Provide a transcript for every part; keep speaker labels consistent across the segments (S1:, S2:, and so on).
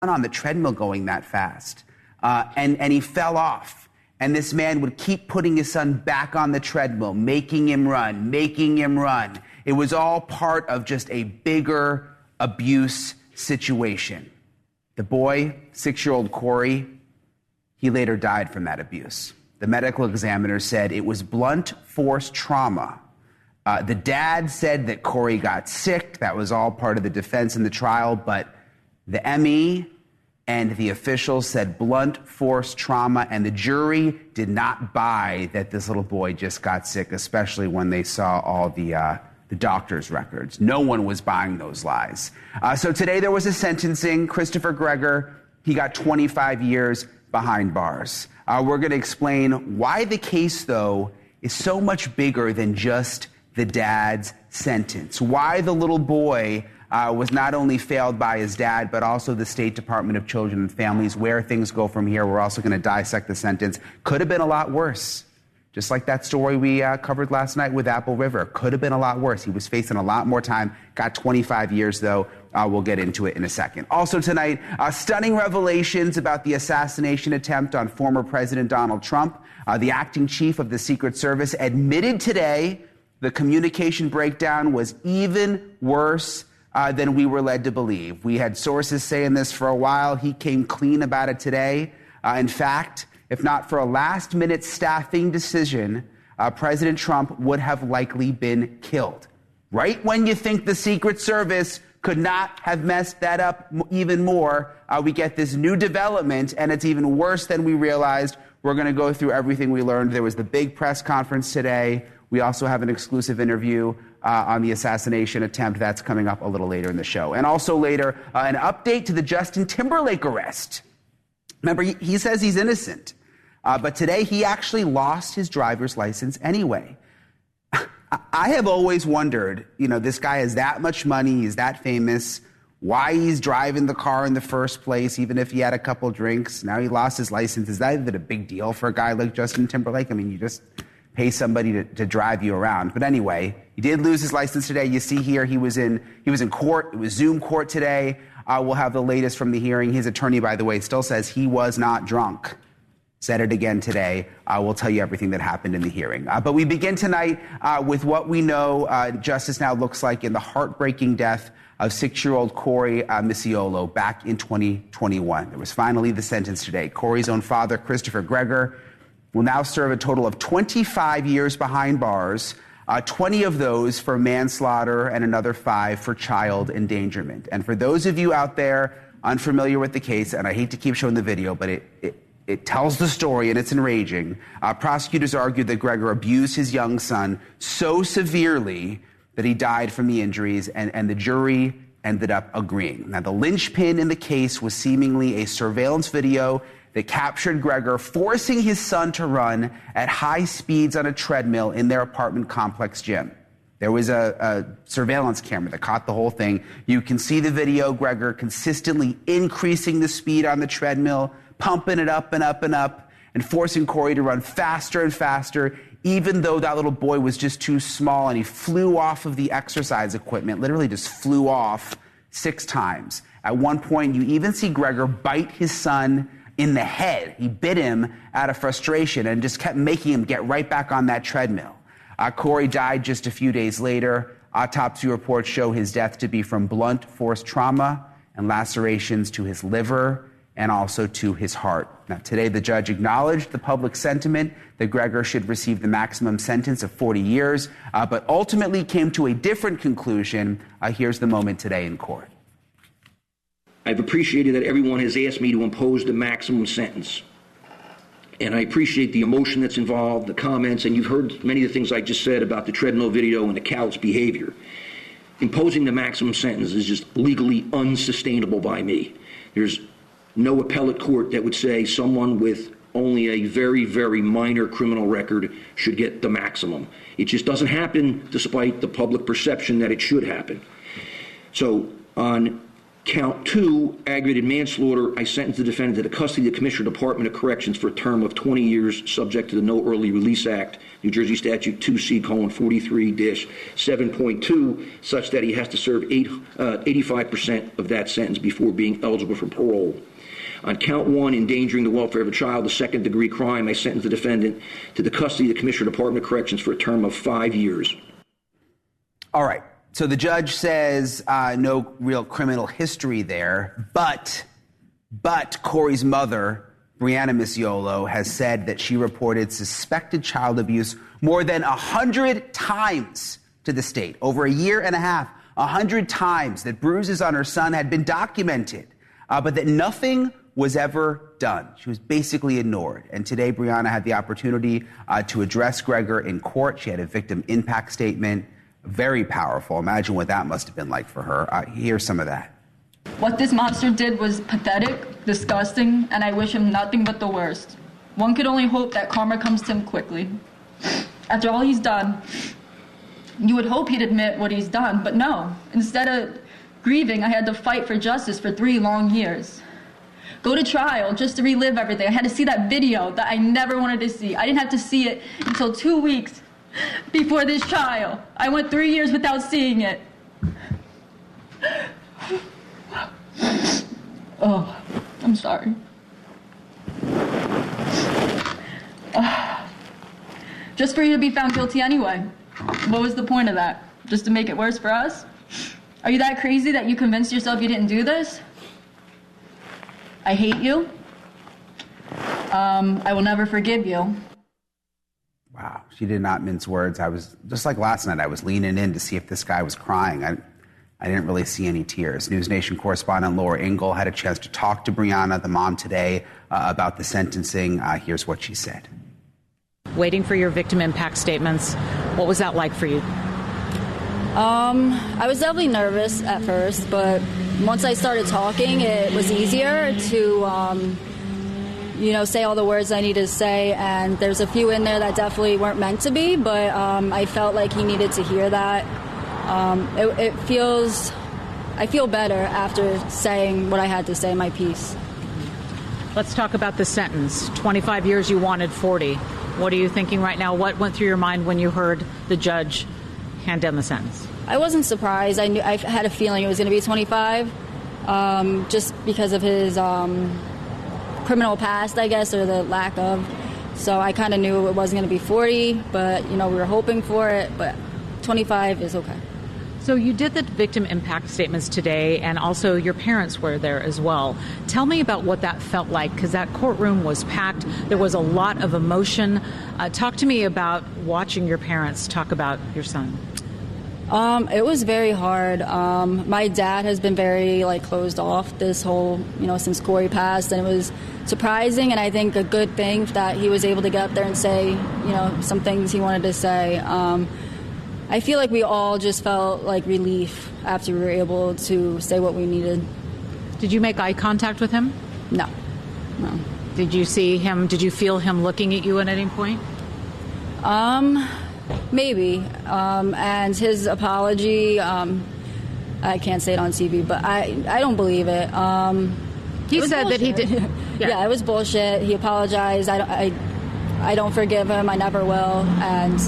S1: on the treadmill going that fast. And he fell off. And this man would keep putting his son back on the treadmill, making him run. It was all part of just a bigger abuse situation. The boy, 6-year-old Corey, he later died from that abuse. The medical examiner said it was blunt force trauma. The dad said that Corey got sick. That was all part of the defense in the trial. But the ME and the officials said blunt force trauma, and the jury did not buy that this little boy just got sick, especially when they saw all the doctor's records. No one was buying those lies. So today there was a sentencing. Christopher Gregor, he got 25 years behind bars. We're going to explain why the case, though, is so much bigger than just the dad's sentence. Why the little boy was not only failed by his dad, but also the State Department of Children and Families, where things go from here. We're also going to dissect the sentence. Could have been a lot worse. Just like that story we covered last night with Apple River. Could have been a lot worse. He was facing a lot more time. Got 25 years, though. We'll get into it in a second. Also tonight, stunning revelations about the assassination attempt on former President Donald Trump. The acting chief of the Secret Service admitted today the communication breakdown was even worse than we were led to believe. We had sources saying this for a while. He came clean about it today. In fact, if not for a last-minute staffing decision, President Trump would have likely been killed. Right when you think the Secret Service could not have messed that up even more, we get this new development, and it's even worse than we realized. We're going to go through everything we learned. There was the big press conference today. We also have an exclusive interview on the assassination attempt. That's coming up a little later in the show. And also later, an update to the Justin Timberlake arrest. Remember, he says he's innocent. But today, he actually lost his driver's license anyway. I have always wondered, this guy has that much money, he's that famous, why he's driving the car in the first place, even if he had a couple drinks. Now he lost his license. Is that even a big deal for a guy like Justin Timberlake? I mean, you just pay somebody to drive you around. But anyway, he did lose his license today. You see here, he was in court. It was Zoom court today. We'll have the latest from the hearing. His attorney, by the way, still says he was not drunk. Said it again today. We'll tell you everything that happened in the hearing. But we begin tonight with what we know justice now looks like in the heartbreaking death of 6-year-old Corey Misiolo back in 2021. There was finally the sentence today. Corey's own father, Christopher Gregor, will now serve a total of 25 years behind bars, 20 of those for manslaughter and another 5 for child endangerment. And for those of you out there unfamiliar with the case, and I hate to keep showing the video, but it tells the story, and it's enraging. Prosecutors argued that Gregor abused his young son so severely that he died from the injuries, and the jury ended up agreeing. Now, the linchpin in the case was seemingly a surveillance video that captured Gregor forcing his son to run at high speeds on a treadmill in their apartment complex gym. There was a surveillance camera that caught the whole thing. You can see the video, Gregor consistently increasing the speed on the treadmill, pumping it up and up and up, and forcing Corey to run faster and faster, even though that little boy was just too small, and he flew off of the exercise equipment, literally just flew off 6 times. At one point, you even see Gregor bite his son in the head. He bit him out of frustration and just kept making him get right back on that treadmill. Corey died just a few days later. Autopsy reports show his death to be from blunt force trauma and lacerations to his liver and also to his heart. Now, today, the judge acknowledged the public sentiment that Gregor should receive the maximum sentence of 40 years, but ultimately came to a different conclusion. Here's the moment today in court.
S2: I've appreciated that everyone has asked me to impose the maximum sentence. And I appreciate the emotion that's involved, the comments, and you've heard many of the things I just said about the treadmill video and the callous behavior. Imposing the maximum sentence is just legally unsustainable by me. There's no appellate court that would say someone with only a very, very minor criminal record should get the maximum. It just doesn't happen despite the public perception that it should happen. So on Count 2, aggravated manslaughter, I sentenced the defendant to the custody of the Commissioner Department of Corrections for a term of 20 years, subject to the No Early Release Act, New Jersey Statute 2C:43-7.2, such that he has to serve 85% of that sentence before being eligible for parole. On count 1, endangering the welfare of a child, a second-degree crime, I sentenced the defendant to the custody of the Commissioner Department of Corrections for a term of 5 years.
S1: All right. So the judge says no real criminal history there, but Corey's mother, Brianna Missiolo, has said that she reported suspected child abuse more than 100 times to the state. Over a year and a half, 100 times that bruises on her son had been documented, but that nothing was ever done. She was basically ignored. And today, Brianna had the opportunity to address Gregor in court. She had a victim impact statement. Very powerful. Imagine what that must have been like for her. Here's some of that.
S3: What this monster did was pathetic, disgusting, and I wish him nothing but the worst. One could only hope that karma comes to him quickly. After all he's done, you would hope he'd admit what he's done, but no. Instead of grieving, I had to fight for justice for 3 long years. Go to trial just to relive everything. I had to see that video that I never wanted to see. I didn't have to see it until 2 weeks before this trial. I went 3 years without seeing it. Oh, I'm sorry. Just for you to be found guilty anyway. What was the point of that? Just to make it worse for us? Are you that crazy that you convinced yourself you didn't do this? I hate you. I will never forgive you.
S1: Wow, she did not mince words. I was, just like last night, I was leaning in to see if this guy was crying. I didn't really see any tears. NewsNation correspondent Laura Ingle had a chance to talk to Brianna, the mom, today about the sentencing. Here's what she said.
S4: Waiting for your victim impact statements. What was that like for you?
S5: I was definitely nervous at first, but once I started talking, it was easier to say all the words I needed to say, and there's a few in there that definitely weren't meant to be, but I felt like he needed to hear that. I feel better after saying what I had to say, my piece.
S4: Let's talk about the sentence. 25 years, you wanted 40. What are you thinking right now? What went through your mind when you heard the judge hand down the sentence? I
S5: wasn't surprised. I had a feeling it was going to be 25, just because of his criminal past, I guess, or the lack of. So I kind of knew it wasn't going to be 40, but, we were hoping for it, but 25 is okay.
S4: So you did the victim impact statements today, and also your parents were there as well. Tell me about what that felt like, because that courtroom was packed. There was a lot of emotion. Talk to me about watching your parents talk about your son.
S5: It was very hard. My dad has been very closed off this whole, since Corey passed, and it was surprising, and I think a good thing that he was able to get up there and say, some things he wanted to say. I feel like we all just felt like relief after we were able to say what we needed.
S4: Did you make eye contact with him?
S5: No.
S4: Did you see him? Did you feel him looking at you at any point?
S5: Maybe. And his apology, I can't say it on TV, but I don't believe it.
S4: He said that he did.
S5: Yeah, it was bullshit. He apologized. I don't forgive him. I never will. And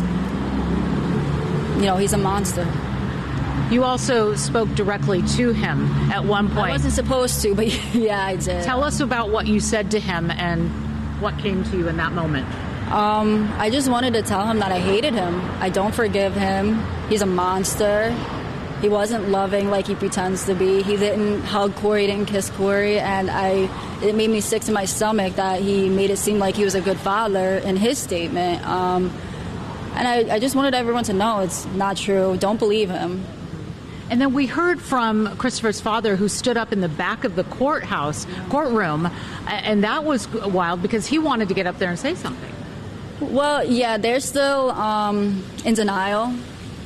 S5: he's a monster.
S4: You also spoke directly to him at one point.
S5: I wasn't supposed to, but yeah, I did.
S4: Tell us about what you said to him and what came to you in that moment.
S5: I just wanted to tell him that I hated him. I don't forgive him. He's a monster. He wasn't loving like he pretends to be. He didn't hug Corey, didn't kiss Corey, and it made me sick to my stomach that he made it seem like he was a good father in his statement. And I just wanted everyone to know it's not true. Don't believe him.
S4: And then we heard from Christopher's father, who stood up in the back of the courtroom, and that was wild because he wanted to get up there and say something.
S5: Well, yeah, they're still in denial.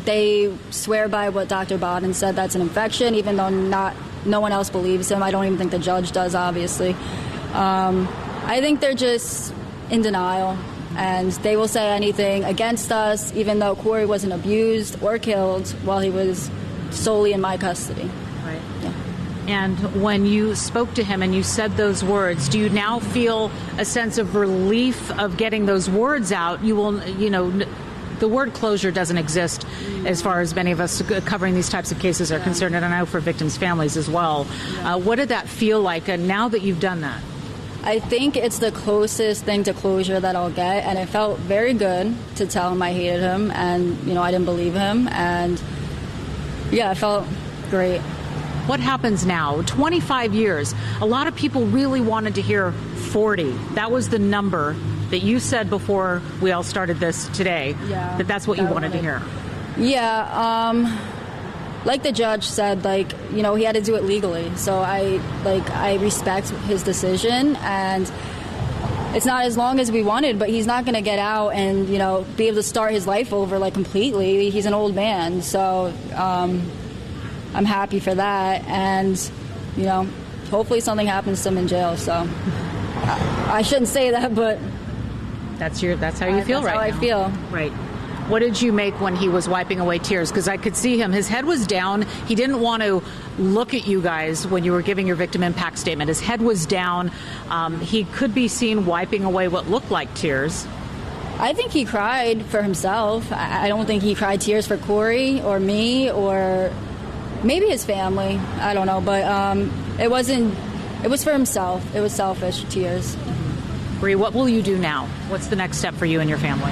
S5: They swear by what Dr. Bodden said, that's an infection, even though no one else believes him. I don't even think the judge does, obviously. I think they're just in denial. And they will say anything against us, even though Corey wasn't abused or killed while he was solely in my custody.
S4: Right.
S5: Yeah.
S4: And when you spoke to him and you said those words, do you now feel a sense of relief of getting those words out? You will, the word closure doesn't exist as far as many of us covering these types of cases are concerned, and I know for victims' families as well. What did that feel like now that you've done that?
S5: I think it's the closest thing to closure that I'll get, and it felt very good to tell him I hated him and, I didn't believe him, and yeah, it felt great.
S4: What happens now? 25 years. A lot of people really wanted to hear 40. That was the number that you said before we all started this today, that's what you wanted to hear.
S5: Yeah, like the judge said, he had to do it legally. So I respect his decision, and it's not as long as we wanted, but he's not going to get out and, be able to start his life over, completely. He's an old man, so I'm happy for that, and, hopefully something happens to him in jail, so I shouldn't say that, but...
S4: That's how you feel right now.
S5: That's how I feel.
S4: Right. What did you make when he was wiping away tears? Because I could see him. His head was down. He didn't want to look at you guys when you were giving your victim impact statement. His head was down. He could be seen wiping away what looked like tears.
S5: I think he cried for himself. I don't think he cried tears for Corey or me or maybe his family. I don't know. But it was for himself. It was selfish tears.
S4: Bree, what will you do now? What's the next step for you and your family?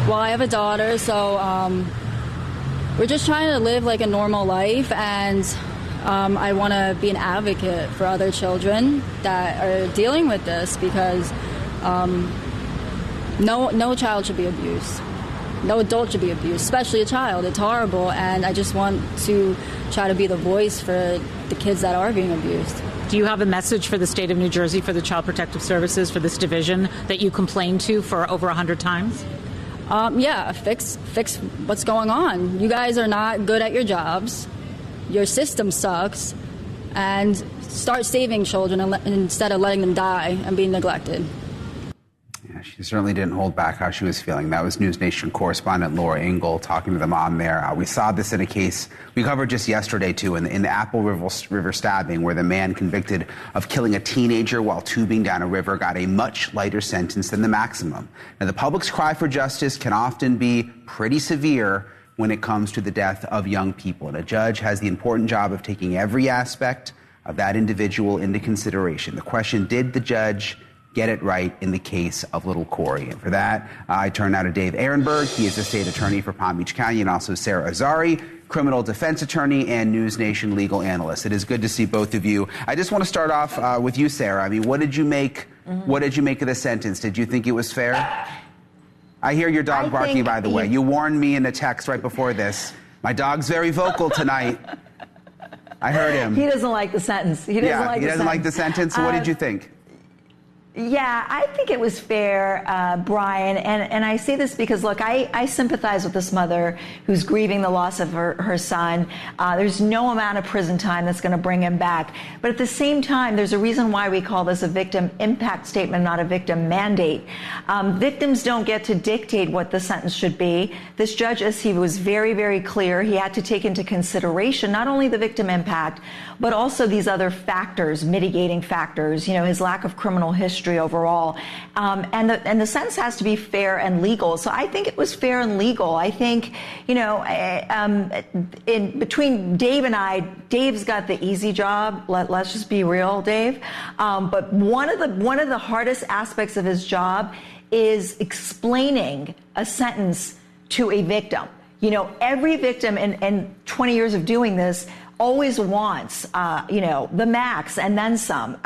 S5: Well, I have a daughter, so we're just trying to live like a normal life, and I want to be an advocate for other children that are dealing with this, because no child should be abused. No adult should be abused, especially a child. It's horrible, and I just want to try to be the voice for the kids that are being abused.
S4: Do you have a message for the state of New Jersey, for the Child Protective Services, for this division that you complained to for over 100 times? Fix what's going on. You guys are not good at your jobs. Your system sucks. And start saving children instead of letting them die and being neglected.
S1: Yeah, she certainly didn't hold back how she was feeling. That was NewsNation correspondent Laura Engel talking to the mom there. We saw this in a case we covered just yesterday, too, in the Apple River stabbing, where the man convicted of killing a teenager while tubing down a river got a much lighter sentence than the maximum. Now, the public's cry for justice can often be pretty severe when it comes to the death of young people. And a judge has the important job of taking every aspect of that individual into consideration. The question, did the judge get it right in the case of little Corey? And for that, I turn now to Dave Ehrenberg. He is the state attorney for Palm Beach County, and also Sarah Azari, criminal defense attorney and NewsNation legal analyst. It is good to see both of you. I just want to start off with you, Sarah. I mean, what did you make of the sentence? Did you think it was fair? I hear your dog barking, by the way. You warned me in a text right before this. My dog's very vocal tonight. I heard him.
S6: He doesn't like the sentence. He doesn't like the sentence.
S1: What did you think?
S6: Yeah, I think it was fair, Brian, and I say this because, look, I sympathize with this mother who's grieving the loss of her son. There's no amount of prison time that's going to bring him back. But at the same time, there's a reason why we call this a victim impact statement, not a victim mandate. Victims don't get to dictate what the sentence should be. This judge, as he was very, very clear, he had to take into consideration not only the victim impact, but also these other factors, mitigating factors, his lack of criminal history overall, and the sentence has to be fair and legal. So I think it was fair and legal. I think, in between Dave and I, Dave's got the easy job. Let's just be real, Dave. But one of the hardest aspects of his job is explaining a sentence to a victim. Every victim in 20 years of doing this always wants, the max and then some.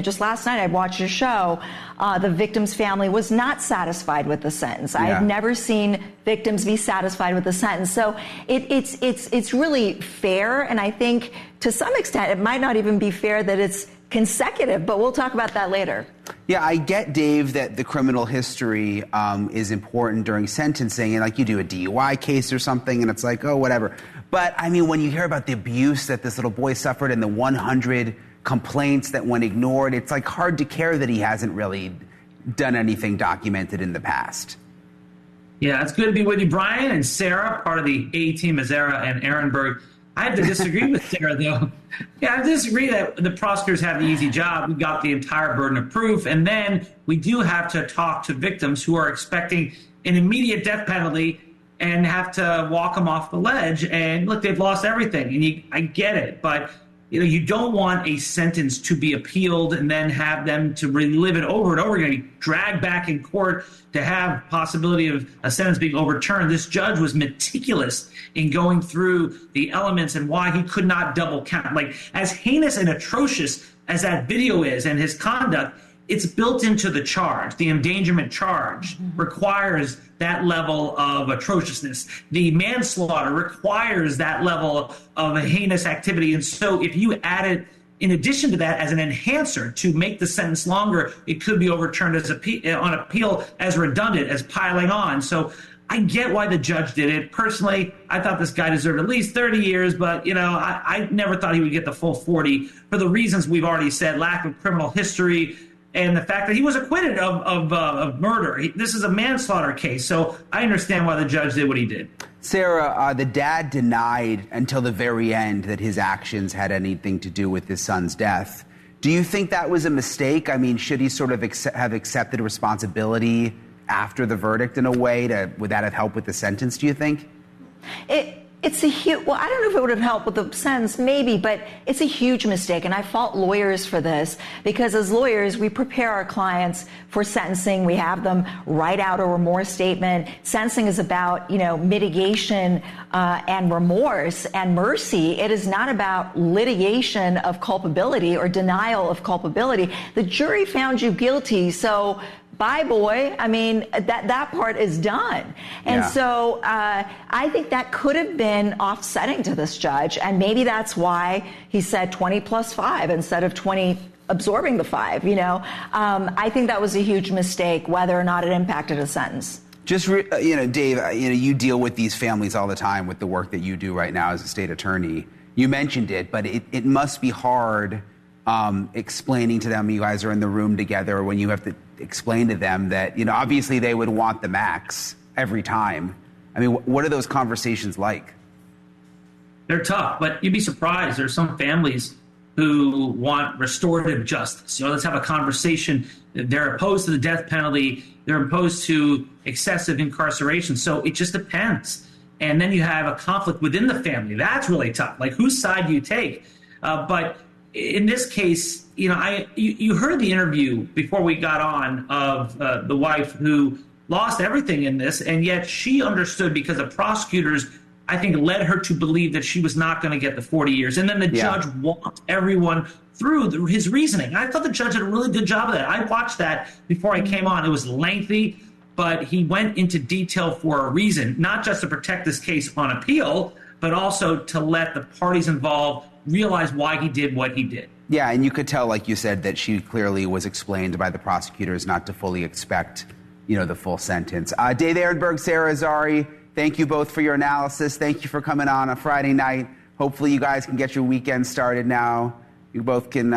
S6: Just last night I watched a show. The victim's family was not satisfied with the sentence. Yeah. I've never seen victims be satisfied with the sentence. So it's really fair, and I think to some extent it might not even be fair that it's consecutive, but we'll talk about that later.
S1: Yeah, I get, Dave, that the criminal history is important during sentencing, and like you do a DUI case or something, and it's like, oh, whatever. But, I mean, when you hear about the abuse that this little boy suffered and the 100 complaints that went ignored, it's like hard to care that he hasn't really done anything documented in the past.
S7: Yeah, it's good to be with you, Brian and Sarah, part of the A-Team, Azara and Ehrenberg. I have to disagree with Sarah, though. Yeah, I disagree that the prosecutors have the easy job. We got the entire burden of proof. And then we do have to talk to victims who are expecting an immediate death penalty and have to walk them off the ledge. And look, they've lost everything. And I get it. But you don't want a sentence to be appealed and then have them to relive it over and over again. You drag back in court to have possibility of a sentence being overturned. This judge was meticulous in going through the elements and why he could not double count. Like, as heinous and atrocious as that video is and his conduct, it's built into the charge. The endangerment charge requires that level of atrociousness. The manslaughter requires that level of a heinous activity. And so if you add it in addition to that as an enhancer to make the sentence longer, it could be overturned as on appeal as redundant, as piling on. So I get why the judge did it. Personally, I thought this guy deserved at least 30 years, but, I never thought he would get the full 40 for the reasons we've already said: lack of criminal history, and the fact that he was acquitted of murder. This is a manslaughter case, so I understand why the judge did what he did.
S1: Sarah, the dad denied until the very end that his actions had anything to do with his son's death. Do you think that was a mistake? I mean, should he sort of have accepted responsibility after the verdict in a way? Would that have helped with the sentence, do you think?
S6: It's a huge, well, I don't know if it would have helped with the sentence, maybe, but it's a huge mistake. And I fault lawyers for this, because as lawyers, we prepare our clients for sentencing. We have them write out a remorse statement. Sentencing is about, mitigation and remorse and mercy. It is not about litigation of culpability or denial of culpability. The jury found you guilty, so bye, boy. I mean, that part is done. And so I think that could have been offsetting to this judge. And maybe that's why he said 20 plus 5 instead of 20 absorbing the 5. I think that was a huge mistake, whether or not it impacted a sentence.
S1: Just, Dave, you deal with these families all the time with the work that you do right now as a state attorney. You mentioned it, but it must be hard explaining to them, you guys are in the room together, when you have to explain to them that, obviously they would want the max every time. I mean, what are those conversations like?
S7: They're tough, but you'd be surprised. There's some families who want restorative justice. Let's have a conversation. They're opposed to the death penalty. They're opposed to excessive incarceration. So it just depends. And then you have a conflict within the family. That's really tough. Like, whose side do you take? But in this case, you heard the interview before we got on of the wife who lost everything in this, and yet she understood, because the prosecutors, I think, led her to believe that she was not going to get the 40 years. And then the judge walked everyone through his reasoning. I thought the judge did a really good job of that. I watched that before I came on. It was lengthy, but he went into detail for a reason, not just to protect this case on appeal, but also to let the parties involved realize why he did what he did.
S1: Yeah, and you could tell, like you said, that she clearly was explained by the prosecutors not to fully expect, the full sentence. Dave Ehrenberg, Sarah Azari, thank you both for your analysis. Thank you for coming on a Friday night. Hopefully you guys can get your weekend started now. You both can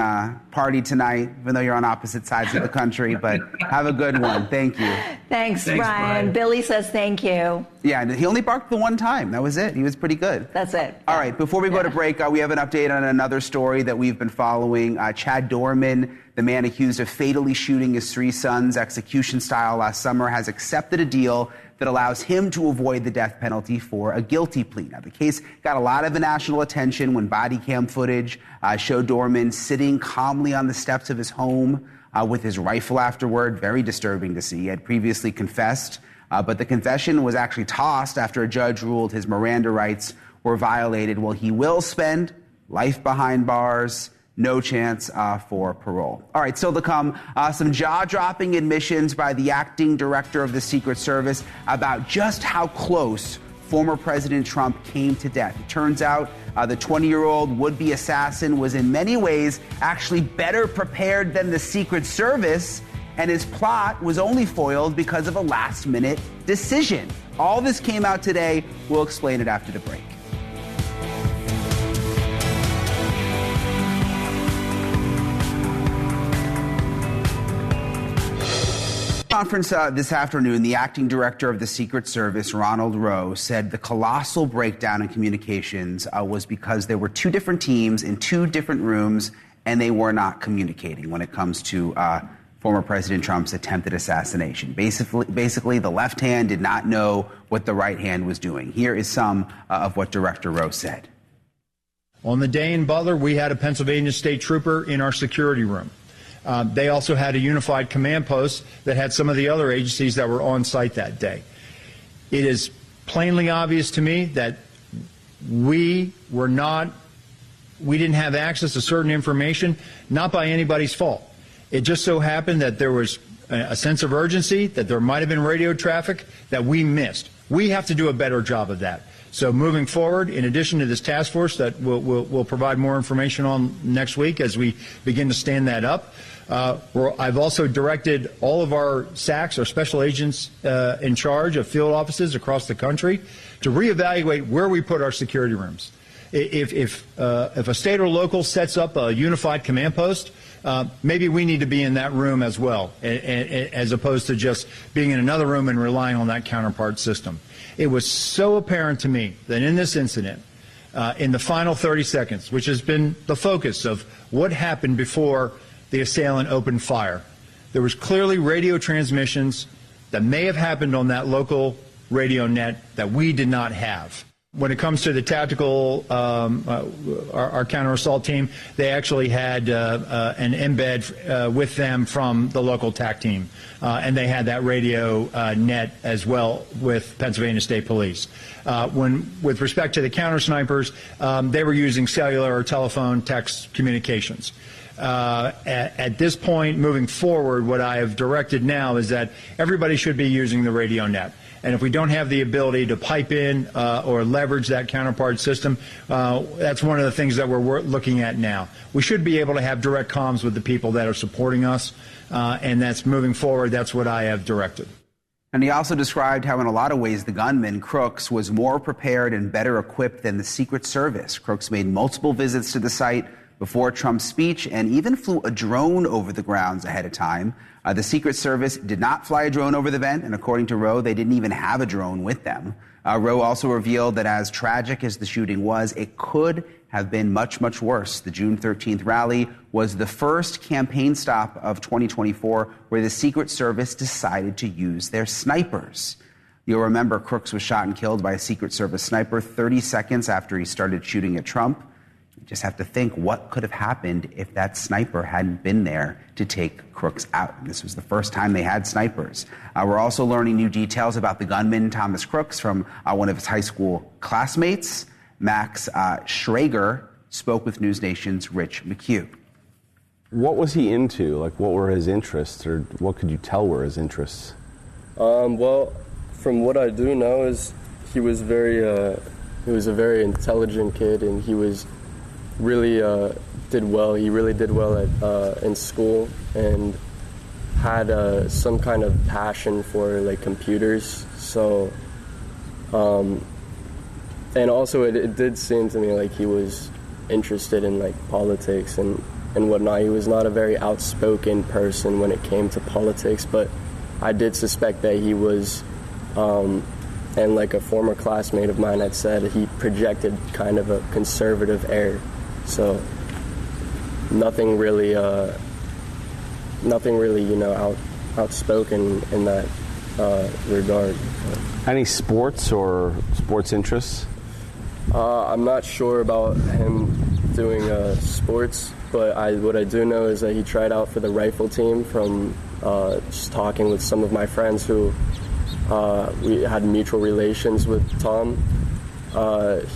S1: party tonight, even though you're on opposite sides of the country, but have a good one. Thank you.
S6: Thanks, Brian. Billy says thank you.
S1: Yeah, and he only barked the one time. That was it. He was pretty good.
S6: That's it.
S1: All right, before we go to break, we have an update on another story that we've been following. Chad Dorman, the man accused of fatally shooting his 3 sons execution style last summer, has accepted a deal that allows him to avoid the death penalty for a guilty plea. Now, the case got a lot of national attention when body cam footage showed Dorman sitting calmly on the steps of his home with his rifle afterward. Very disturbing to see. He had previously confessed, but the confession was actually tossed after a judge ruled his Miranda rights were violated. Well, he will spend life behind bars. No chance for parole. All right, still to come, some jaw-dropping admissions by the acting director of the Secret Service about just how close former President Trump came to death. It turns out the 20-year-old would-be assassin was in many ways actually better prepared than the Secret Service, and his plot was only foiled because of a last-minute decision. All this came out today. We'll explain it after the break. conference this afternoon, the acting director of the Secret Service, Ronald Rowe, said the colossal breakdown in communications was because there were two different teams in two different rooms, and they were not communicating when it comes to former President Trump's attempted assassination. Basically, the left hand did not know what the right hand was doing. Here is some of what Director Rowe said.
S8: On the day in Butler, we had a Pennsylvania state trooper in our security room. They also had a unified command post that had some of the other agencies that were on site that day. It is plainly obvious to me that we didn't have access to certain information, not by anybody's fault. It just so happened that there was a sense of urgency, that there might have been radio traffic that we missed. We have to do a better job of that. So moving forward, in addition to this task force that we'll provide more information on next week as we begin to stand that up, I've also directed all of our SACs, our special agents in charge of field offices across the country, to reevaluate where we put our security rooms. If a state or local sets up a unified command post, maybe we need to be in that room as well, as opposed to just being in another room and relying on that counterpart system. It was so apparent to me that in this incident, in the final 30 seconds, which has been the focus of what happened before the assailant opened fire, there was clearly radio transmissions that may have happened on that local radio net that we did not have. When it comes to the tactical, our counter-assault team, they actually had an embed with them from the local TAC team, and they had that radio net as well with Pennsylvania State Police. With respect to the counter-snipers, they were using cellular or telephone text communications. At this point, moving forward, what I have directed now is that everybody should be using the radio net. And if we don't have the ability to pipe in or leverage that counterpart system, that's one of the things that we're looking at now. We should be able to have direct comms with the people that are supporting us, and that's moving forward. That's what I have directed.
S1: And he also described how in a lot of ways the gunman, Crooks, was more prepared and better equipped than the Secret Service. Crooks made multiple visits to the site before Trump's speech and even flew a drone over the grounds ahead of time. The Secret Service did not fly a drone over the event, and according to Rowe, they didn't even have a drone with them. Rowe also revealed that as tragic as the shooting was, it could have been much, much worse. The June 13th rally was the first campaign stop of 2024 where the Secret Service decided to use their snipers. You'll remember Crooks was shot and killed by a Secret Service sniper 30 seconds after he started shooting at Trump. Just have to think what could have happened if that sniper hadn't been there to take Crooks out. And this was the first time they had snipers. We're also learning new details about the gunman, Thomas Crooks, from one of his high school classmates. Max Schrager spoke with NewsNation's Rich McHugh.
S9: What was he into? Like, what were his interests, or what could you tell were his interests?
S10: Well, from what I do know is he was a very intelligent kid, and he was really did well. He really did well at in school and had some kind of passion for like computers. So, and also it did seem to me like he was interested in like politics and whatnot. He was not a very outspoken person when it came to politics, but I did suspect that he was. And like a former classmate of mine had said, he projected kind of a conservative air. So nothing really, outspoken in that regard.
S9: Any sports or sports interests?
S10: I'm not sure about him doing sports, but what I do know is that he tried out for the rifle team from just talking with some of my friends who we had mutual relations with Tom.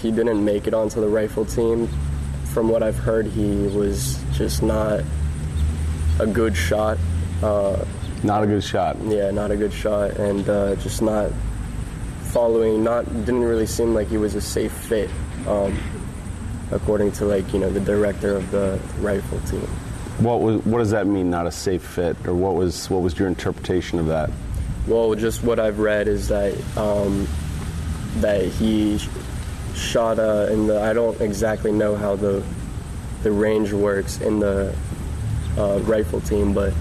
S10: He didn't make it onto the rifle team. From what I've heard, he was just not a good shot.
S9: Not a good shot?
S10: Yeah, not a good shot, and just not following, didn't really seem like he was a safe fit, according to the director of the rifle team.
S9: What does that mean, not a safe fit, or what was your interpretation of that?
S10: Well, just what I've read is that that he shot I don't exactly know how the range works in the rifle team, but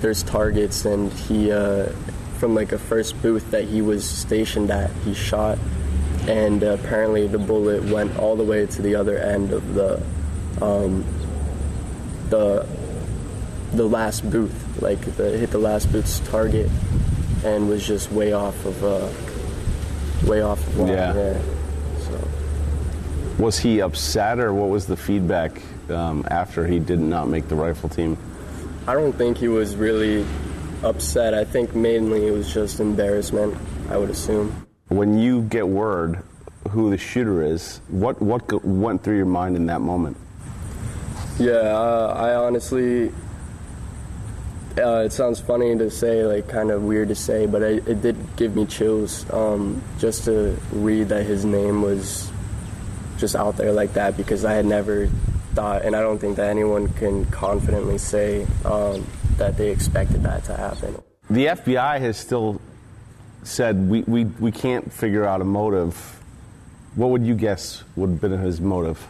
S10: there's targets, and he, from like a first booth that he was stationed at, he shot, and apparently the bullet went all the way to the other end of the last booth, like hit the last booth's target, and was just way off of line.
S9: Yeah.
S10: So.
S9: Was he upset, or what was the feedback after he did not make the rifle team?
S10: I don't think he was really upset. I think mainly it was just embarrassment, I would assume.
S9: When you get word who the shooter is, what went through your mind in that moment?
S10: Yeah, I honestly, it sounds funny to say, like kind of weird to say, but it did give me chills just to read that his name was just out there like that, because I had never thought, and I don't think that anyone can confidently say that they expected that to happen.
S9: The FBI has still said we can't figure out a motive. What would you guess would have been his motive?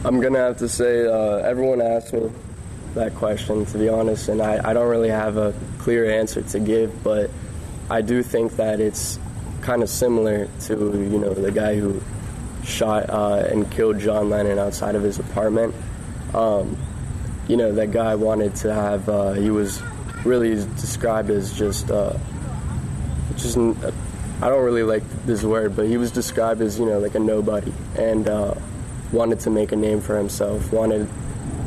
S10: I'm going to have to say everyone asked me that question, to be honest, and I don't really have a clear answer to give, but I do think that it's kind of similar to, the guy who shot and killed John Lennon outside of his apartment. That guy wanted to have, he was really described as just I don't really like this word, but he was described as, like a nobody, and wanted to make a name for himself, wanted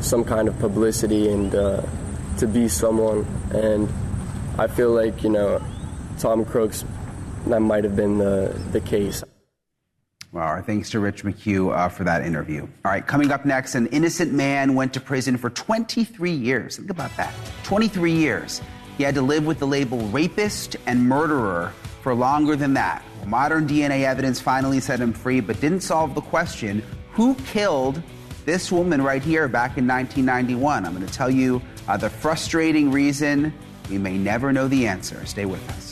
S10: some kind of publicity and to be someone. And I feel like, Tom Crooks, that might have been the case.
S1: Well, our thanks to Rich McHugh for that interview. All right, coming up next, an innocent man went to prison for 23 years. Think about that. 23 years. He had to live with the label rapist and murderer for longer than that. Well, modern DNA evidence finally set him free, but didn't solve the question, who killed this woman right here back in 1991? I'm going to tell you the frustrating reason. We may never know the answer. Stay with us.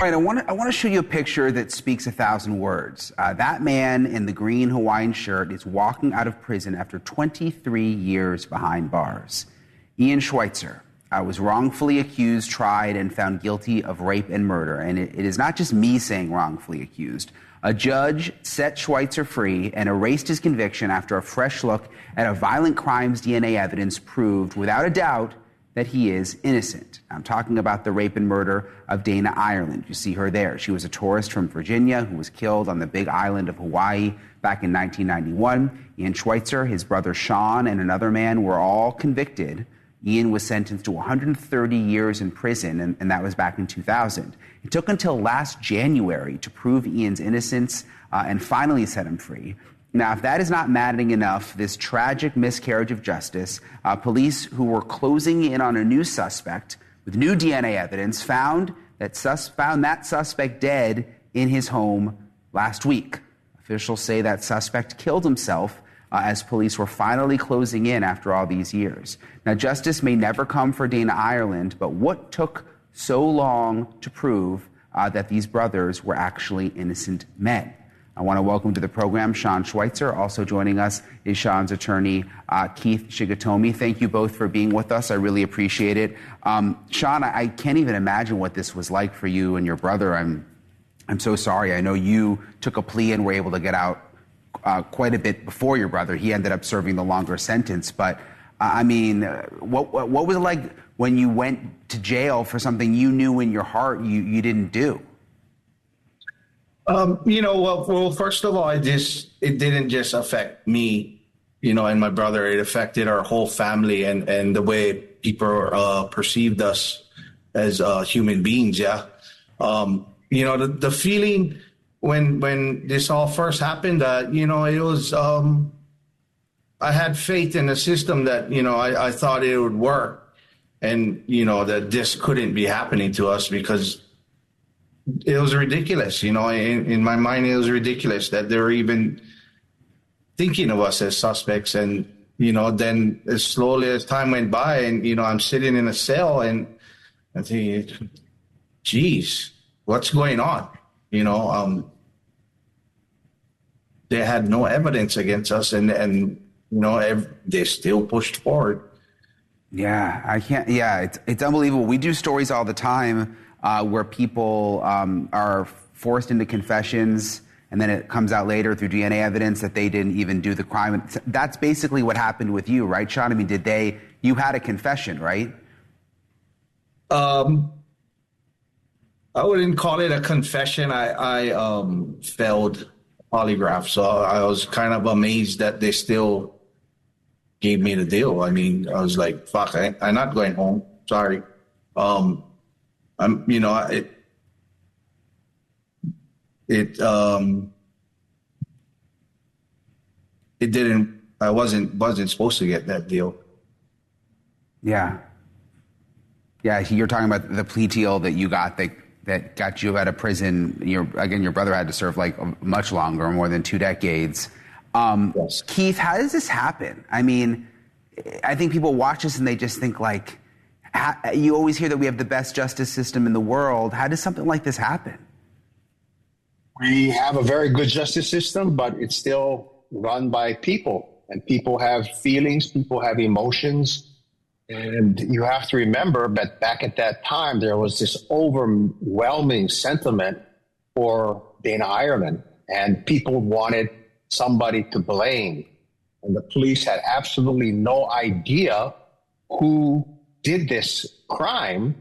S1: All right, I want to show you a picture that speaks 1,000 words. That man in the green Hawaiian shirt is walking out of prison after 23 years behind bars. Ian Schweitzer was wrongfully accused, tried, and found guilty of rape and murder. And it is not just me saying wrongfully accused. A judge set Schweitzer free and erased his conviction after a fresh look at a violent crimes DNA evidence proved, without a doubt, that he is innocent. I'm talking about the rape and murder of Dana Ireland. You see her there. She was a tourist from Virginia who was killed on the big island of Hawaii back in 1991. Ian Schweitzer, his brother Sean, and another man were all convicted. Ian was sentenced to 130 years in prison, and that was back in 2000. It took until last January to prove Ian's innocence and finally set him free. Now, if that is not maddening enough, this tragic miscarriage of justice, police who were closing in on a new suspect with new DNA evidence found that suspect dead in his home last week. Officials say that suspect killed himself as police were finally closing in after all these years. Now, justice may never come for Dana Ireland, but what took so long to prove that these brothers were actually innocent men? I want to welcome to the program Sean Schweitzer. Also joining us is Sean's attorney, Keith Shigatomi. Thank you both for being with us. I really appreciate it. Sean, I can't even imagine what this was like for you and your brother. I'm so sorry. I know you took a plea and were able to get out quite a bit before your brother. He ended up serving the longer sentence. But, what was it like when you went to jail for something you knew in your heart you didn't do?
S11: Well, first of all, it didn't just affect me, and my brother. It affected our whole family and the way people perceived us as human beings. Yeah. The feeling when this all first happened, it was, I had faith in the system that, I thought it would work, and, that this couldn't be happening to us because it was ridiculous, in my mind, it was ridiculous that they were even thinking of us as suspects. And, then as slowly as time went by and, I'm sitting in a cell and I think, geez, what's going on? they had no evidence against us, and they still pushed forward.
S1: Yeah, I can't. Yeah, it's unbelievable. We do stories all the time where people are forced into confessions, and then it comes out later through DNA evidence that they didn't even do the crime. That's basically what happened with you, right, Sean? I mean, you had a confession, right?
S11: I wouldn't call it a confession. I failed polygraph, so I was kind of amazed that they still gave me the deal. I mean, I was like, fuck, I'm not going home. Sorry. I wasn't supposed to get that deal.
S1: Yeah. Yeah, you're talking about the plea deal that you got that got you out of prison. Your brother had to serve like much longer, more than 2 decades.
S11: Yes.
S1: Keith, how does this happen? I mean, I think people watch this and they just think like, you always hear that we have the best justice system in the world. How does something like this happen?
S12: We have a very good justice system, but it's still run by people, and people have feelings, people have emotions. And you have to remember that back at that time, there was this overwhelming sentiment for Dana Ireland, and people wanted somebody to blame. And the police had absolutely no idea who did this crime.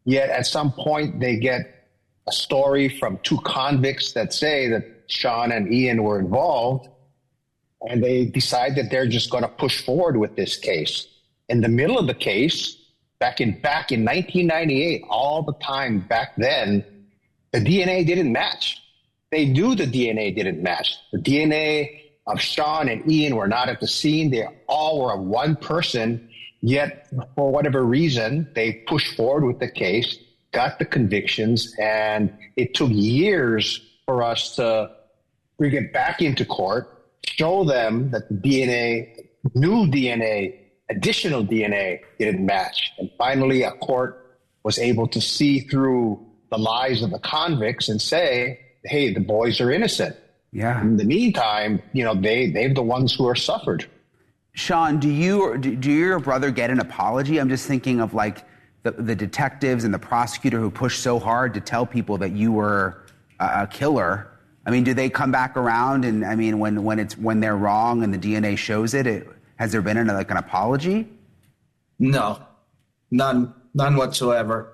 S12: Yet at some point, they get a story from 2 convicts that say that Sean and Ian were involved, and they decide that they're just going to push forward with this case. In the middle of the case, back in 1998, all the time back then, the DNA didn't match. They knew the DNA didn't match. The DNA of Sean and Ian were not at the scene. They all were of one person, yet for whatever reason, they pushed forward with the case, got the convictions, and it took years for us to bring it back into court, show them that the DNA, new DNA, additional DNA didn't match. And finally, a court was able to see through the lies of the convicts and say, hey, the boys are innocent.
S1: Yeah.
S12: In the meantime, they're the ones who are suffered.
S1: Sean, do your brother get an apology? I'm just thinking of like the detectives and the prosecutor who pushed so hard to tell people that you were a killer. I mean, do they come back around? And I mean, when they're wrong and the DNA shows it, has there been an apology?
S11: No, none whatsoever.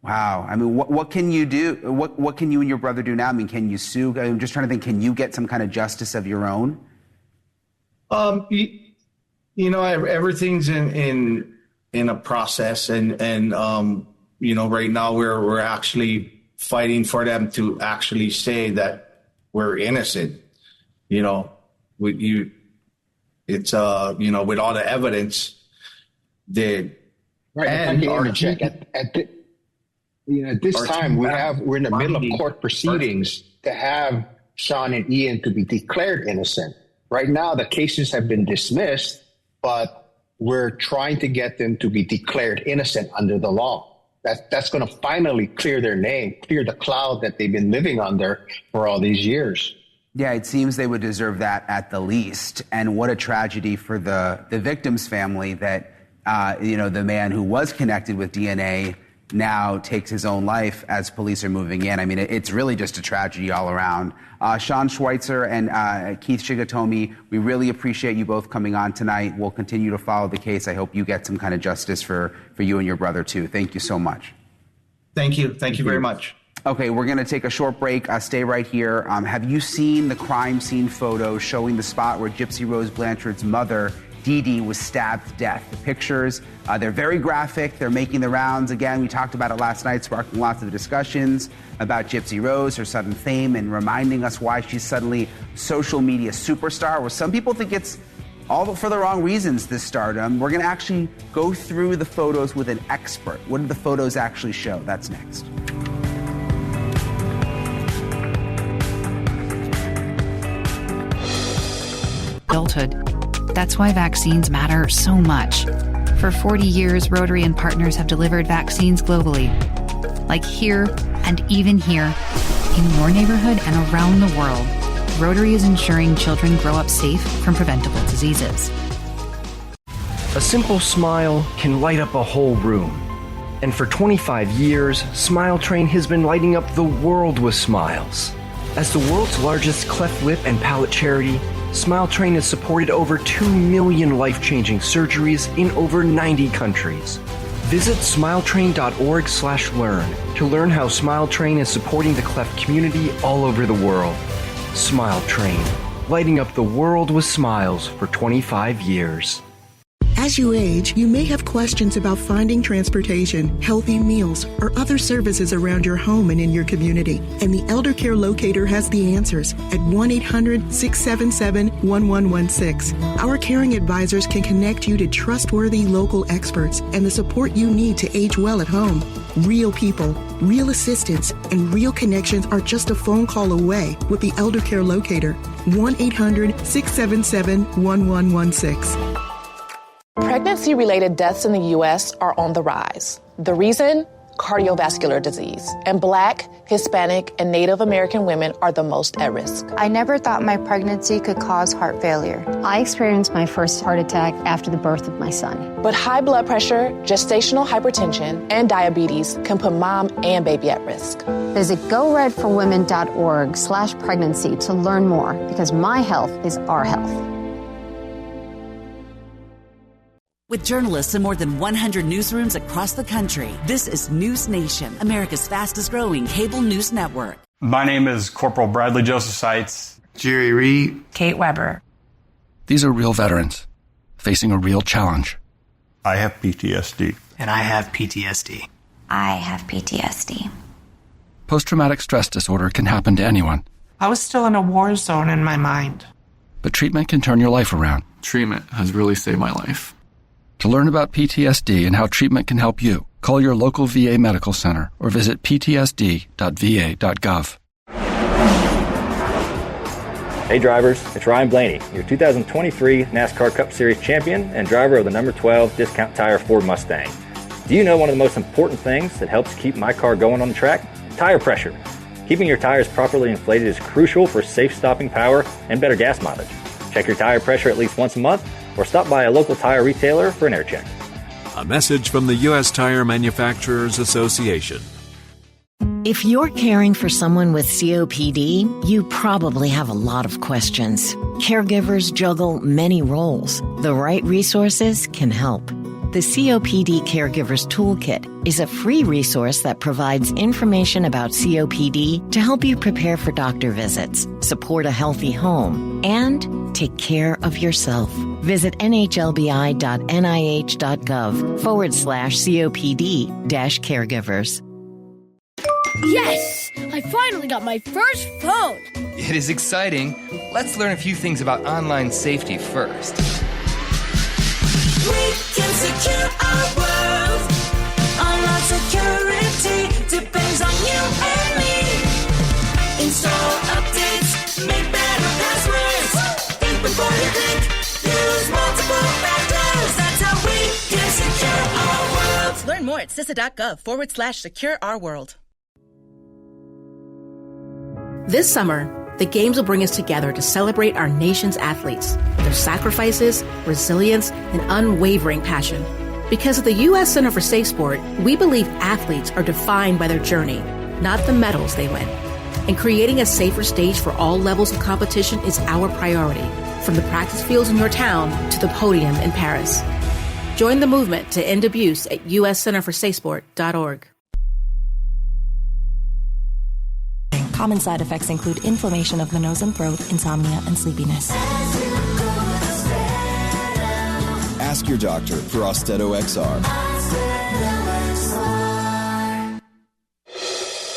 S1: Wow. I mean, what can you do? What can you and your brother do now? I mean, can you sue? I'm just trying to think, can you get some kind of justice of your own?
S11: Everything's in a process, and right now we're actually fighting for them to actually say that we're innocent. With all the evidence that.
S12: Right. And at this time, we're in the middle of court proceedings to have Sean and Ian to be declared innocent. Right now, the cases have been dismissed, but we're trying to get them to be declared innocent under the law. That's going to finally clear their name, clear the cloud that they've been living under for all these years.
S1: Yeah, it seems they would deserve that at the least. And what a tragedy for the victim's family that, the man who was connected with DNA now takes his own life as police are moving in. I mean, it's really just a tragedy all around. Sean Schweitzer and Keith Shigatomi, we really appreciate you both coming on tonight. We'll continue to follow the case. I hope you get some kind of justice for you and your brother, too. Thank you so much.
S11: Thank you. Thank you very much.
S1: Okay, we're going to take a short break. Stay right here. Have you seen the crime scene photos showing the spot where Gypsy Rose Blanchard's mother, Dee Dee, was stabbed to death? The pictures, they're very graphic. They're making the rounds. Again, we talked about it last night, sparking lots of discussions about Gypsy Rose, her sudden fame, and reminding us why she's suddenly a social media superstar, where some people think it's all for the wrong reasons, this stardom. We're going to actually go through the photos with an expert. What did the photos actually show? That's next.
S13: Adulthood. That's why vaccines matter so much. For 40 years, Rotary and partners have delivered vaccines globally. Like here and even here, in your neighborhood and around the world. Rotary is ensuring children grow up safe from preventable diseases.
S14: A simple smile can light up a whole room. And for 25 years, Smile Train has been lighting up the world with smiles. As the world's largest cleft lip and palate charity, Smile Train has supported over 2 million life-changing surgeries in over 90 countries. Visit smiletrain.org/learn to learn how Smile Train is supporting the cleft community all over the world. Smile Train, lighting up the world with smiles for 25 years.
S15: As you age, you may have questions about finding transportation, healthy meals, or other services around your home and in your community. And the Elder Care Locator has the answers at 1-800-677-1116. Our caring advisors can connect you to trustworthy local experts and the support you need to age well at home. Real people, real assistance, and real connections are just a phone call away with the Elder Care Locator. 1-800-677-1116.
S16: Pregnancy-related deaths in the U.S. are on the rise. The reason? Cardiovascular disease. And Black, Hispanic, and Native American women are the most at risk.
S17: I never thought my pregnancy could cause heart failure. I experienced my first heart attack after the birth of my son.
S16: But high blood pressure, gestational hypertension, and diabetes can put mom and baby at risk.
S17: Visit goredforwomen.org/pregnancy to learn more, because my health is our health.
S18: With journalists in more than 100 newsrooms across the country, this is NewsNation, America's fastest growing cable news network.
S19: My name is Corporal Bradley Joseph Seitz.
S20: Jerry Reed.
S21: Kate Weber.
S22: These are real veterans facing a real challenge.
S23: I have PTSD.
S21: And I have PTSD.
S24: I have PTSD.
S22: Post-traumatic stress disorder can happen to anyone.
S21: I was still in a war zone in my mind.
S22: But treatment can turn your life around.
S25: Treatment has really saved my life.
S22: To learn about PTSD and how treatment can help you, call your local VA medical center or visit ptsd.va.gov.
S26: Hey drivers, it's Ryan Blaney, your 2023 NASCAR Cup Series champion and driver of the number 12 Discount Tire Ford Mustang. Do you know one of the most important things that helps keep my car going on the track? Tire pressure. Keeping your tires properly inflated is crucial for safe stopping power and better gas mileage. Check your tire pressure at least once a month or stop by a local tire retailer for an air check.
S27: A message from the U.S. Tire Manufacturers Association.
S28: If you're caring for someone with COPD, you probably have a lot of questions. Caregivers juggle many roles. The right resources can help. The COPD Caregivers Toolkit is a free resource that provides information about COPD to help you prepare for doctor visits, support a healthy home, and take care of yourself. Visit nhlbi.nih.gov/COPD-caregivers.
S29: Yes! I finally got my first phone!
S30: It is exciting. Let's learn a few things about online safety first.
S31: We can secure our world. Online security depends on you and me. Install updates, make better passwords. Think before you click, use multiple factors. That's how we can secure our world.
S32: Learn more at CISA.gov/secure-our-world.
S33: This summer, the Games will bring us together to celebrate our nation's athletes, their sacrifices, resilience, and unwavering passion. Because at the U.S. Center for Safe Sport, we believe athletes are defined by their journey, not the medals they win. And creating a safer stage for all levels of competition is our priority, from the practice fields in your town to the podium in Paris. Join the movement to end abuse at uscenterforsafesport.org.
S34: Common side effects include inflammation of the nose and throat, insomnia, and sleepiness.
S35: Ask your doctor for Austedo XR.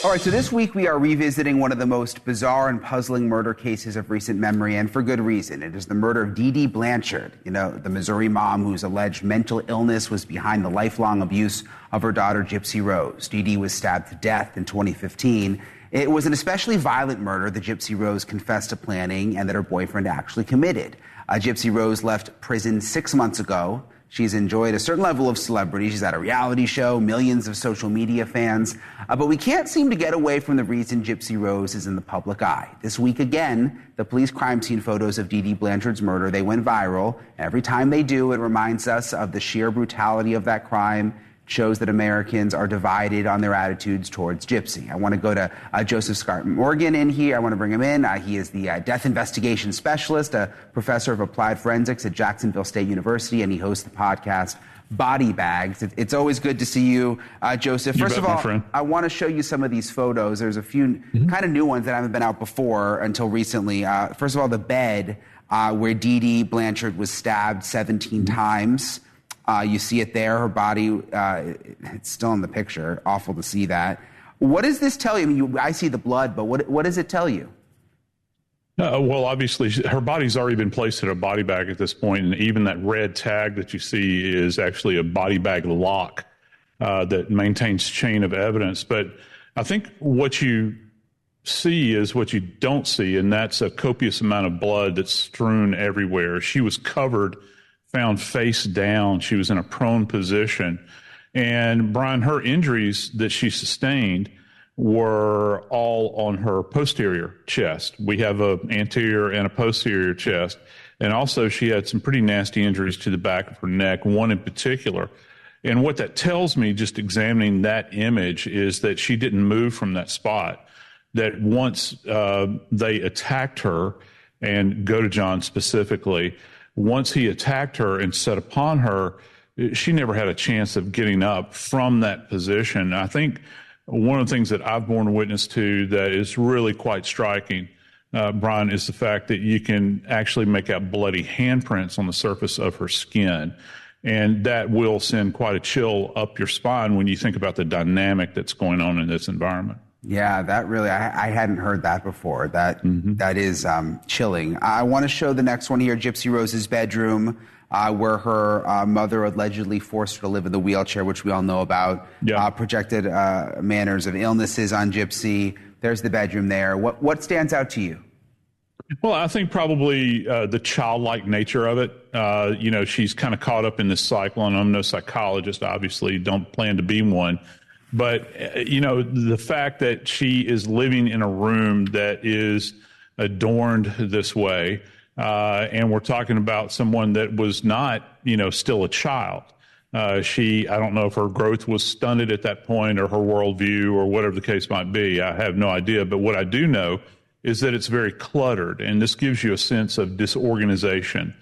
S1: All right, so this week we are revisiting one of the most bizarre and puzzling murder cases of recent memory, and for good reason. It is the murder of Dee Dee Blanchard, the Missouri mom whose alleged mental illness was behind the lifelong abuse of her daughter, Gypsy Rose. Dee Dee was stabbed to death in 2015. It was an especially violent murder that Gypsy Rose confessed to planning and that her boyfriend actually committed. Gypsy Rose left prison 6 months ago She's enjoyed a certain level of celebrity. She's had a reality show, millions of social media fans. But we can't seem to get away from the reason Gypsy Rose is in the public eye. This week again, the police crime scene photos of Dee Dee Blanchard's murder, they went viral. Every time they do, it reminds us of the sheer brutality of that crime. It shows that Americans are divided on their attitudes towards Gypsy. I want to go to Joseph Scott Morgan in here. I want to bring him in. He is the death investigation specialist, a professor of applied forensics at Jacksonville State University, and he hosts the podcast Body Bags. It's always good to see you, Joseph. First of all, I want to show you some of these photos. There's a few kind of new ones that haven't been out before until recently. First of all, the bed where Dee Dee Blanchard was stabbed 17 times. You see it there. Her body, it's still in the picture. Awful to see that. What does this tell you? I mean, I see the blood, but what does it tell you?
S23: Well, obviously, her body's already been placed in a body bag at this point, and even that red tag that you see is actually a body bag lock that maintains chain of evidence. But I think what you see is what you don't see, and that's a copious amount of blood that's strewn everywhere. She was covered, found face down. She was in a prone position. And Brian, her injuries that she sustained were all on her posterior chest. We have an anterior and a posterior chest. And also she had some pretty nasty injuries to the back of her neck, one in particular. And what that tells me, just examining that image, is that she didn't move from that spot. That once they attacked her, and Godejohn specifically, once he attacked her and set upon her, she never had a chance of getting up from that position. I think one of the things that I've borne witness to that is really quite striking, Brian, is the fact that you can actually make out bloody handprints on the surface of her skin. And that will send quite a chill up your spine when you think about the dynamic that's going on in this environment.
S1: Yeah, that really, I hadn't heard that before. That is chilling. I want to show the next one here, Gypsy Rose's bedroom, where her mother allegedly forced her to live in the wheelchair, which we all know about. Yeah. Projected manners of illnesses on Gypsy. There's the bedroom there. What stands out to you?
S23: Well, I think probably the childlike nature of it. She's kind of caught up in this cycle, and I'm no psychologist, obviously, don't plan to be one. But, the fact that she is living in a room that is adorned this way, and we're talking about someone that was not, still a child. I don't know if her growth was stunted at that point, or her worldview, or whatever the case might be. I have no idea. But what I do know is that it's very cluttered, and this gives you a sense of disorganization.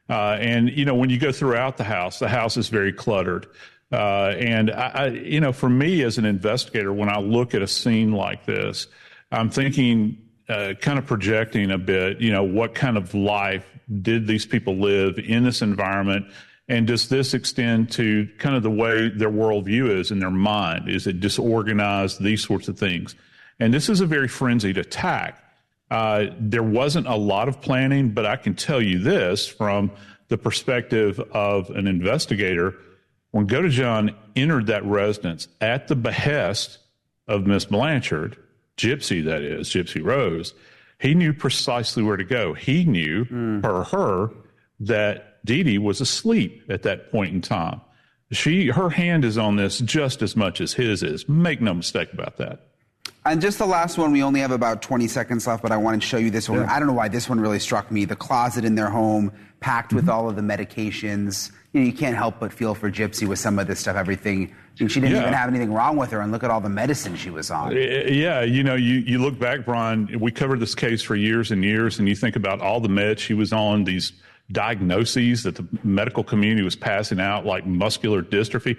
S23: And when you go throughout the house is very cluttered. And I, for me as an investigator, when I look at a scene like this, I'm thinking, kind of projecting a bit, what kind of life did these people live in this environment? And does this extend to kind of the way their worldview is in their mind? Is it disorganized? These sorts of things. And this is a very frenzied attack. There wasn't a lot of planning, but I can tell you this from the perspective of an investigator. When Godejohn entered that residence at the behest of Miss Blanchard, Gypsy, that is, Gypsy Rose, he knew precisely where to go. He knew, per her, that Dee Dee was asleep at that point in time. Her hand is on this just as much as his is. Make no mistake about that.
S1: And just the last one, we only have about 20 seconds left, but I wanted to show you this one. Yeah. I don't know why this one really struck me. The closet in their home, packed with all of the medications. You can't help but feel for Gypsy with some of this stuff, everything. She didn't even have anything wrong with her, and look at all the medicine she was on.
S23: Yeah, you look back, Brian, we covered this case for years and years, and you think about all the meds she was on, these diagnoses that the medical community was passing out, like muscular dystrophy.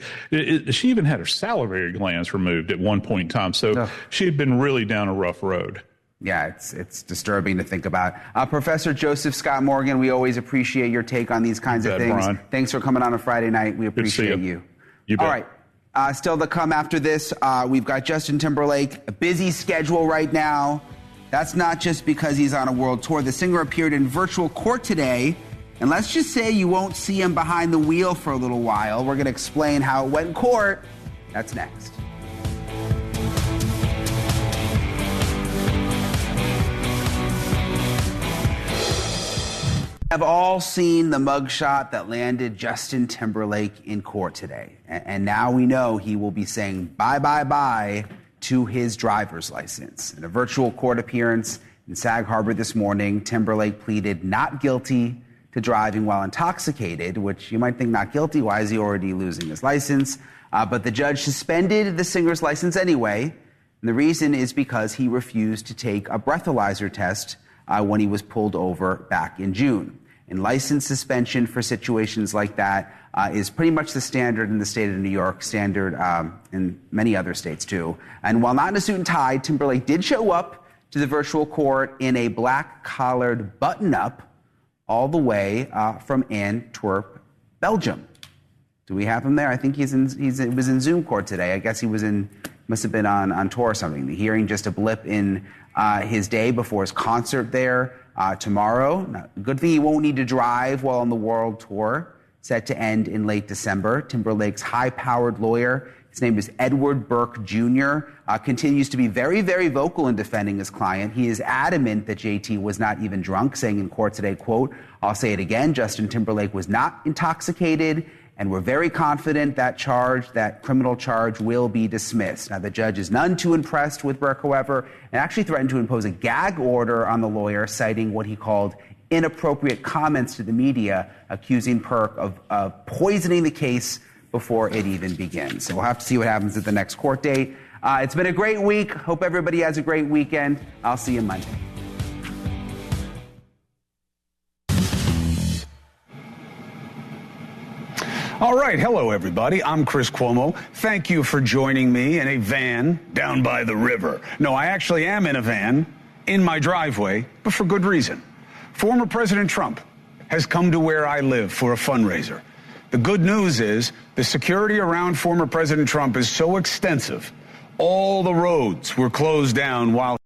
S23: She even had her salivary glands removed at one point in time. So she had been really down a rough road.
S1: Yeah, it's disturbing to think about. Professor Joseph Scott Morgan, we always appreciate your take on these kinds of things. Brian. Thanks for coming on a Friday night. We appreciate you.
S23: You bet.
S1: All right. Still to come after this, we've got Justin Timberlake, a busy schedule right now. That's not just because he's on a world tour. The singer appeared in virtual court today. And let's just say you won't see him behind the wheel for a little while. We're going to explain how it went in court. That's next. Have all seen the mugshot that landed Justin Timberlake in court today. And now we know he will be saying bye, bye, bye to his driver's license. In a virtual court appearance in Sag Harbor this morning, Timberlake pleaded not guilty to driving while intoxicated, which you might think not guilty. Why is he already losing his license? But the judge suspended the singer's license anyway. And the reason is because he refused to take a breathalyzer test when he was pulled over back in June. And license suspension for situations like that is pretty much the standard in the state of New York, standard in many other states too. And while not in a suit and tie, Timberlake did show up to the virtual court in a black-collared button-up all the way from Antwerp, Belgium. Do we have him there? I think he was in Zoom court today. I guess must have been on tour or something. The hearing just a blip in his day before his concert there tomorrow. Now, good thing he won't need to drive while on the world tour, set to end in late December. Timberlake's high-powered lawyer, his name is Edward Burke Jr., continues to be very, very vocal in defending his client. He is adamant that JT was not even drunk, saying in court today, quote, "I'll say it again, Justin Timberlake was not intoxicated, and we're very confident that criminal charge will be dismissed." Now, the judge is none too impressed with Burke, however, and actually threatened to impose a gag order on the lawyer, citing what he called inappropriate comments to the media, accusing Burke of poisoning the case before it even begins. So we'll have to see what happens at the next court date. It's been a great week. Hope everybody has a great weekend. I'll see you Monday.
S2: All right. Hello, everybody. I'm Chris Cuomo. Thank you for joining me in a van down by the river. No, I actually am in a van in my driveway, but for good reason. Former President Trump has come to where I live for a fundraiser. The good news is the security around former President Trump is so extensive, all the roads were closed down while